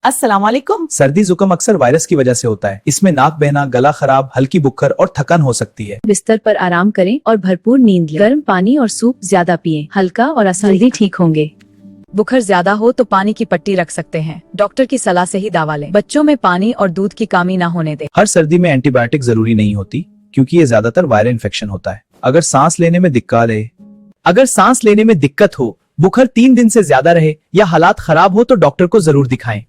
अस्सलाम वालेकुम। सर्दी जुकाम अक्सर वायरस की वजह से होता है। इसमें नाक बहना, गला खराब, हल्की बुखार और थकान हो सकती है। बिस्तर पर आराम करें और भरपूर नींद लें। गर्म पानी और सूप ज्यादा पिएं। हल्का और आसानी ठीक होंगे। बुखार ज्यादा हो तो पानी की पट्टी रख सकते हैं। डॉक्टर की सलाह से ही दवा लें। बच्चों में पानी और दूध की कमी ना होने दें। हर सर्दी में एंटीबायोटिक जरूरी नहीं होती, क्योंकि ये ज्यादातर वायरल इन्फेक्शन होता है। अगर सांस लेने में दिक्कत हो, बुखार 3 दिन से ज्यादा रहे या हालात खराब हो तो डॉक्टर को जरूर दिखाएं।